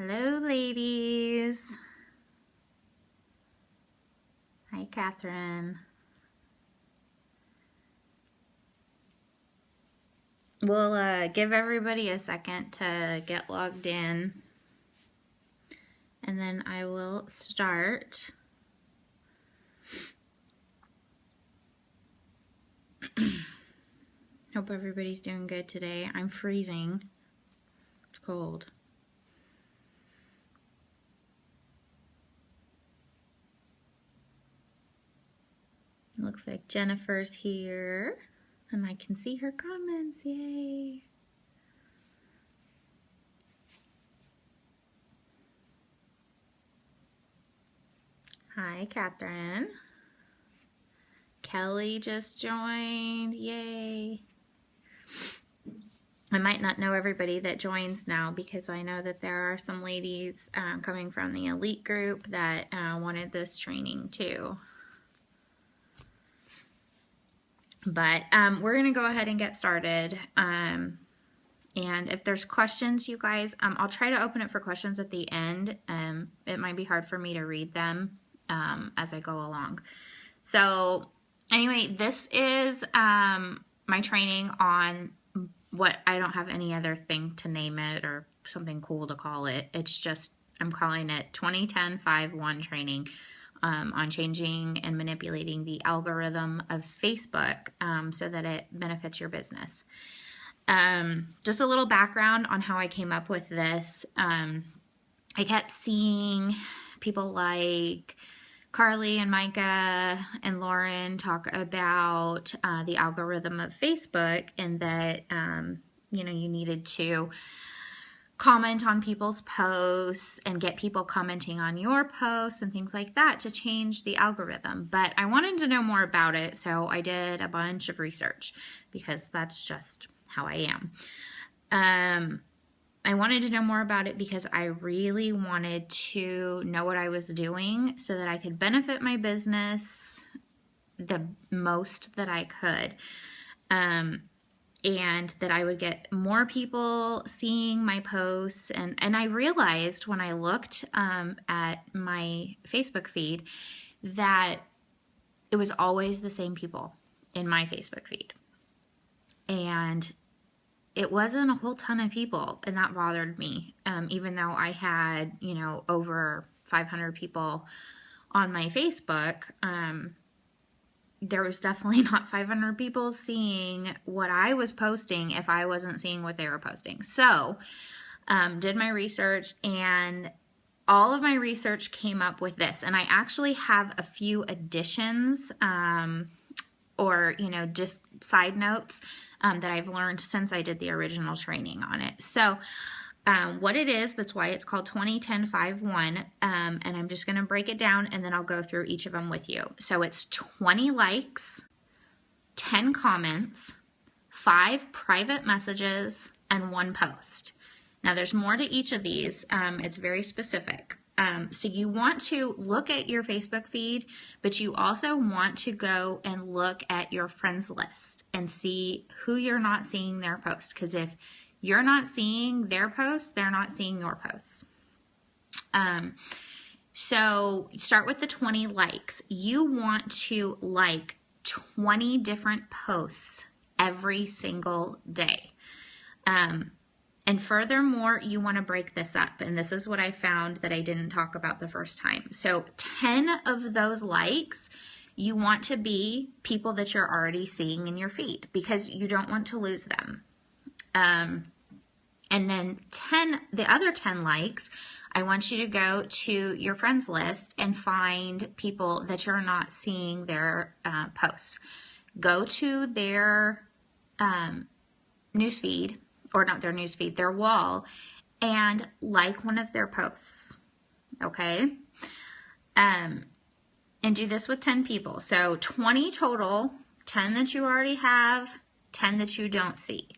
Hello, ladies. Hi, Catherine. We'll give everybody a second to get logged in, and then I will start. Hope everybody's doing good today. I'm freezing. It's cold. Looks like Jennifer's here, and I can see her comments. Yay! Hi, Catherine. Kelly just joined. Yay! I might not know everybody that joins now because I know that there are some ladies coming from the elite group that wanted this training too. But we're going to go ahead and get started. And if there's questions, you guys, I'll try to open it for questions at the end. It might be hard for me to read them as I go along. So anyway, this is my training on what I don't have any other thing to name it or something cool to call it. It's just, I'm calling it 2010-5-1 training on changing and manipulating the algorithm of Facebook so that it benefits your business. Just a little background on how I came up with this. I kept seeing people like Carly and Micah and Lauren talk about the algorithm of Facebook and that, you needed to comment on people's posts and get people commenting on your posts and things like that to change the algorithm. But I wanted to know more about it, so I did a bunch of research because that's just how I am. I wanted to know more about it because I really wanted to know what I was doing so that I could benefit my business the most that I could. And that I would get more people seeing my posts. And I realized when I looked at my Facebook feed that it was always the same people in my Facebook feed. And it wasn't a whole ton of people, and that bothered me, even though I had, over 500 people on my Facebook. There was definitely not 500 people seeing what I was posting if I wasn't seeing what they were posting. So, did my research, and all of my research came up with this. And I actually have a few additions or, side notes that I've learned since I did the original training on it. So what it is, that's why it's called 2010-5-1, and I'm just going to break it down and then I'll go through each of them with you. So it's 20 likes, 10 comments, 5 private messages, and 1 post. Now there's more to each of these. It's very specific. So you want to look at your Facebook feed, but you also want to go and look at your friends list and see who you're not seeing their posts. Because if you're not seeing their posts, they're not seeing your posts. So start with the 20 likes. You want to like 20 different posts every single day. And furthermore, you want to break this up. And this is what I found that I didn't talk about the first time. So 10 of those likes, you want to be people that you're already seeing in your feed because you don't want to lose them. And then the other 10 likes, I want you to go to your friends list and find people that you're not seeing their posts. Go to their newsfeed. Or not their newsfeed, their wall, and like one of their posts, okay? And do this with 10 people. So 20 total, 10 that you already have, 10 that you don't see.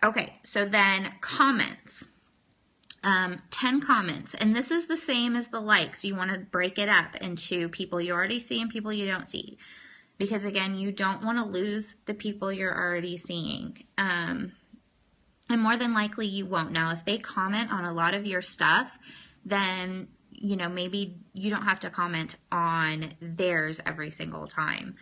Okay, so then comments. 10 comments, and this is the same as the likes. You want to break it up into people you already see and people you don't see. Because again, you don't want to lose the people you're already seeing. And more than likely you won't. Now, if they comment on a lot of your stuff, then, you know, maybe you don't have to comment on theirs every single time.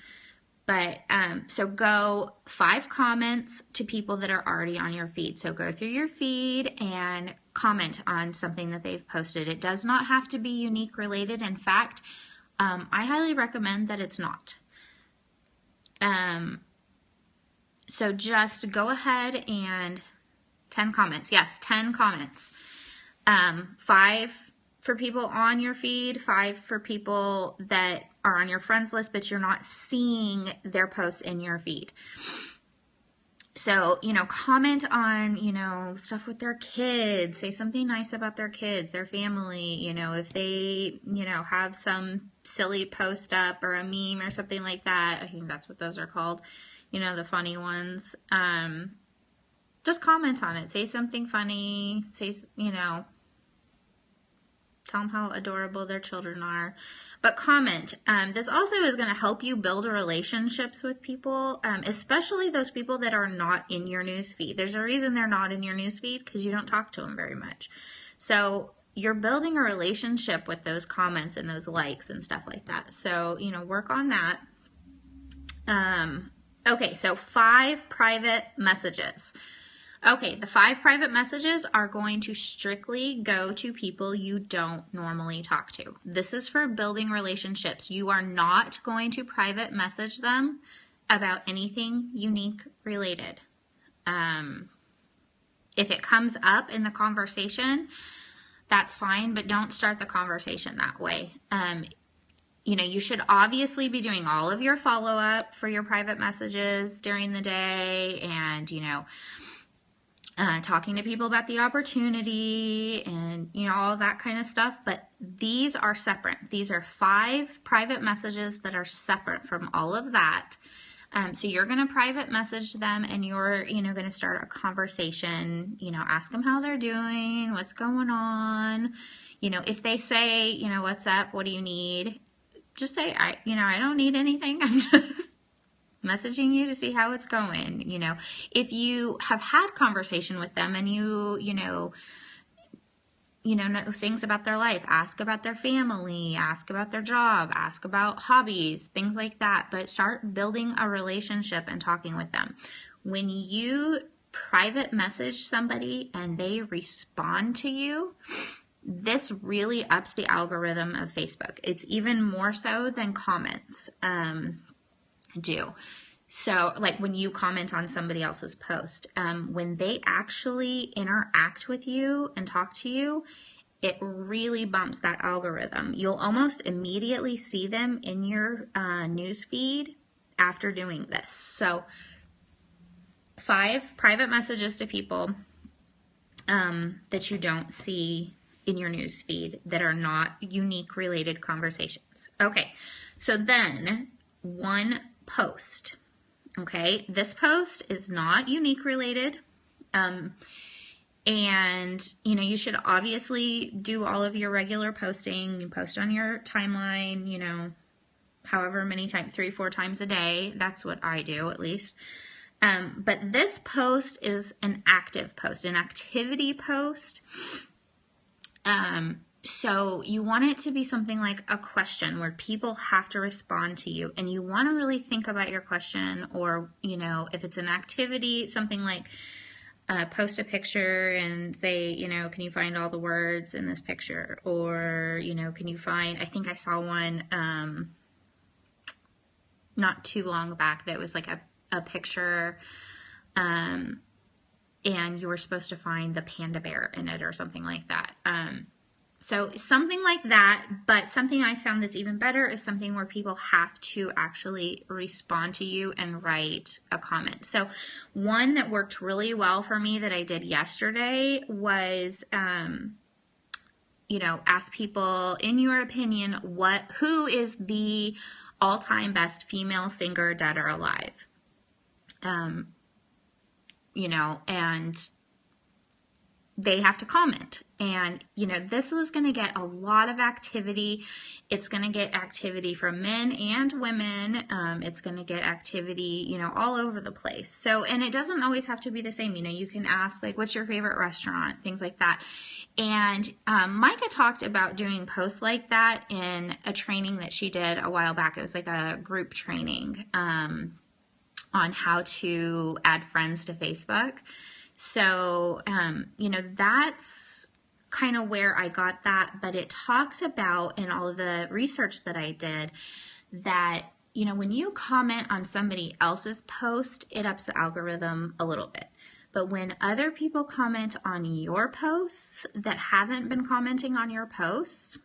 But so go 5 comments to people that are already on your feed. So go through your feed and comment on something that they've posted. It does not have to be unique related. In fact, I highly recommend that it's not. So just go ahead and 10 comments. Yes, 10 comments. 5 for people on your feed, 5 for people that are on your friends list, but you're not seeing their posts in your feed. So, you know, comment on, you know, stuff with their kids, say something nice about their kids, their family, you know, if they, you know, have some silly post up or a meme or something like that. I think that's what those are called, you know, the funny ones. Just comment on it, say something funny, say, you know, tell them how adorable their children are. But comment. This also is going to help you build relationships with people, especially those people that are not in your newsfeed. There's a reason they're not in your newsfeed, because you don't talk to them very much. So you're building a relationship with those comments and those likes and stuff like that. So, you know, work on that. Okay, so 5 private messages. Okay, the 5 private messages are going to strictly go to people you don't normally talk to. This is for building relationships. You are not going to private message them about anything unique related. If it comes up in the conversation, that's fine, but don't start the conversation that way. You know, you should obviously be doing all of your follow-up for your private messages during the day, and, you know, talking to people about the opportunity and, you know, all that kind of stuff. But these are separate. These are 5 private messages that are separate from all of that. So you're going to private message them, and you're, you know, going to start a conversation, you know, ask them how they're doing, what's going on. You know, if they say, you know, what's up, what do you need? Just say, I don't need anything. I'm just messaging you to see how it's going. You know, if you have had conversation with them and you know things about their life, ask about their family, ask about their job, ask about hobbies, things like that. But start building a relationship and talking with them. When you private message somebody and they respond to you, this really ups the algorithm of Facebook. It's even more so than comments do. So like when you comment on somebody else's post, when they actually interact with you and talk to you, it really bumps that algorithm. You'll almost immediately see them in your news feed after doing this. So 5 private messages to people that you don't see in your news feed that are not unique related conversations. Okay, so then 1 post. Okay, this post is not unique related. And, you know, you should obviously do all of your regular posting. You post on your timeline, you know, however many times, 3-4 times a day. That's what I do, at least. But this post is an active post, an activity post. So you want it to be something like a question where people have to respond to you, and you want to really think about your question. Or, you know, if it's an activity, something like post a picture and say, you know, can you find all the words in this picture? Or, you know, can you find, I think I saw one not too long back that was like a picture and you were supposed to find the panda bear in it or something like that. So something like that, but something I found that's even better is something where people have to actually respond to you and write a comment. So one that worked really well for me that I did yesterday was, you know, ask people, in your opinion, who is the all-time best female singer, dead or alive? You know, and they have to comment. And, this is going to get a lot of activity. It's going to get activity from men and women. It's going to get activity, all over the place. So, and it doesn't always have to be the same. You can ask, like, what's your favorite restaurant? Things like that. And Micah talked about doing posts like that in a training that she did a while back. It was like a group training on how to add friends to Facebook. So, that's kind of where I got that, but it talks about in all of the research that I did that, when you comment on somebody else's post, it ups the algorithm a little bit. But when other people comment on your posts that haven't been commenting on your posts,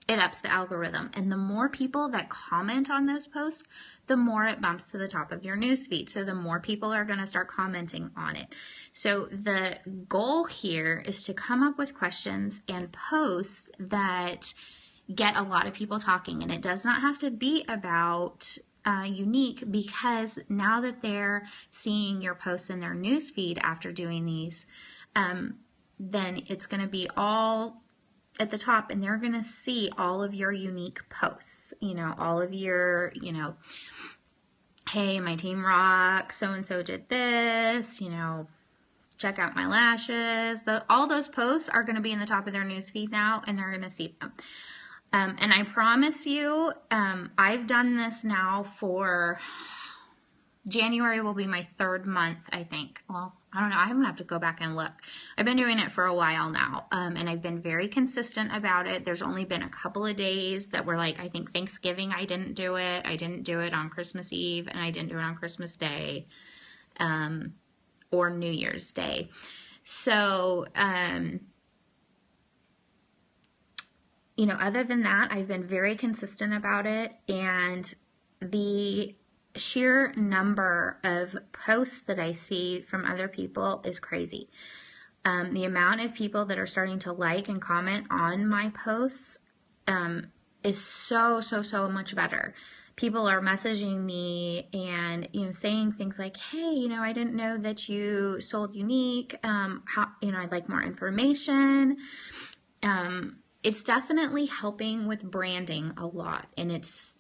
it ups the algorithm. And the more people that comment on those posts, the more it bumps to the top of your newsfeed. So the more people are going to start commenting on it. So the goal here is to come up with questions and posts that get a lot of people talking. And it does not have to be about unique, because now that they're seeing your posts in their newsfeed after doing these, then it's going to be all at the top, and they're going to see all of your unique posts, all of your, hey, my team rocks, so-and-so did this, check out my lashes. All those posts are going to be in the top of their newsfeed now, and they're going to see them. And I promise you, I've done this now for January will be my 3rd month, I think. Well, I don't know. I'm going to have to go back and look. I've been doing it for a while now, and I've been very consistent about it. There's only been a couple of days that were like, I think Thanksgiving, I didn't do it. I didn't do it on Christmas Eve, and I didn't do it on Christmas Day, or New Year's Day. So, other than that, I've been very consistent about it, and the sheer number of posts that I see from other people is crazy. The amount of people that are starting to like and comment on my posts is so much better. People are messaging me and saying things like, hey, I didn't know that you sold unique. I'd like more information. It's definitely helping with branding a lot, and it's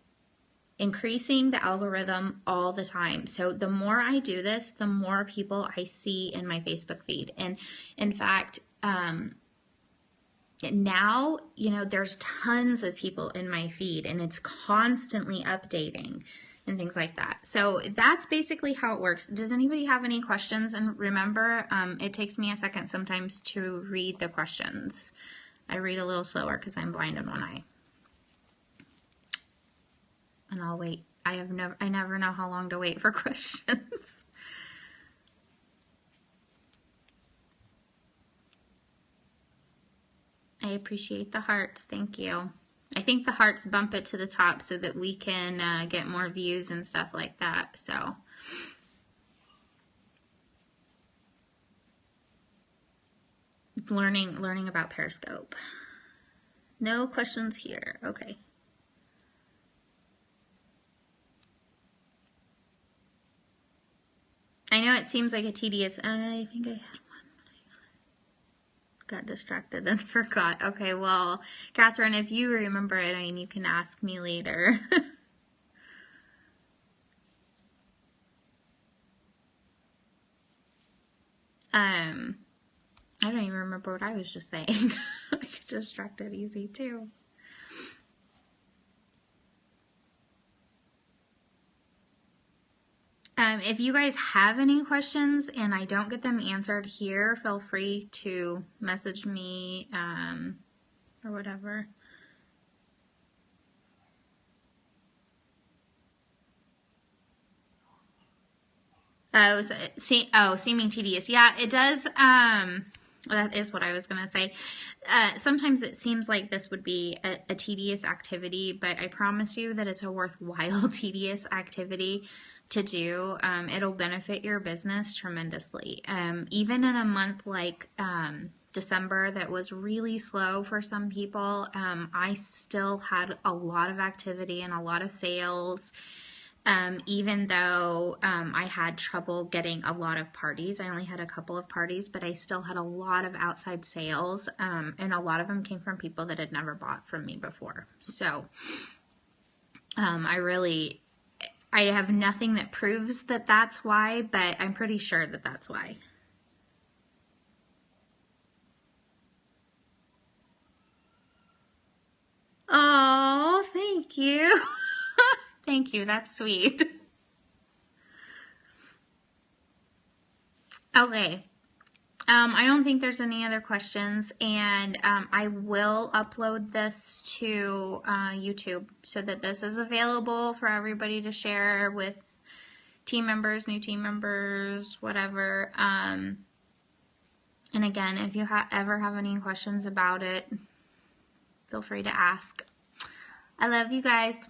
increasing the algorithm all the time. So the more I do this, the more people I see in my Facebook feed. And in fact, now, there's tons of people in my feed, and it's constantly updating and things like that. So that's basically how it works. Does anybody have any questions? And remember, it takes me a second sometimes to read the questions. I read a little slower because I'm blind in one eye. And I'll wait. I never know how long to wait for questions. I appreciate the hearts. Thank you. I think the hearts bump it to the top so that we can get more views and stuff like that. So, learning about Periscope. No questions here. Okay. I know it seems like a tedious, I think I had one, but I got distracted and forgot. Okay, well, Catherine, if you remember it, you can ask me later. I don't even remember what I was just saying. I get distracted easy too. If you guys have any questions and I don't get them answered here, feel free to message me or whatever. Seeming tedious. Yeah, it does. That is what I was going to say. Sometimes it seems like this would be a tedious activity, but I promise you that it's a worthwhile tedious activity to do. It'll benefit your business tremendously. Even in a month like December that was really slow for some people, I still had a lot of activity and a lot of sales. Even though I had trouble getting a lot of parties. I only had a couple of parties, but I still had a lot of outside sales, and a lot of them came from people that had never bought from me before. So I have nothing that proves that that's why, but I'm pretty sure that that's why. Oh, thank you. Thank you. That's sweet. Okay. I don't think there's any other questions, and I will upload this to YouTube so that this is available for everybody to share with team members, new team members, whatever. And again, if you ever have any questions about it, feel free to ask. I love you guys.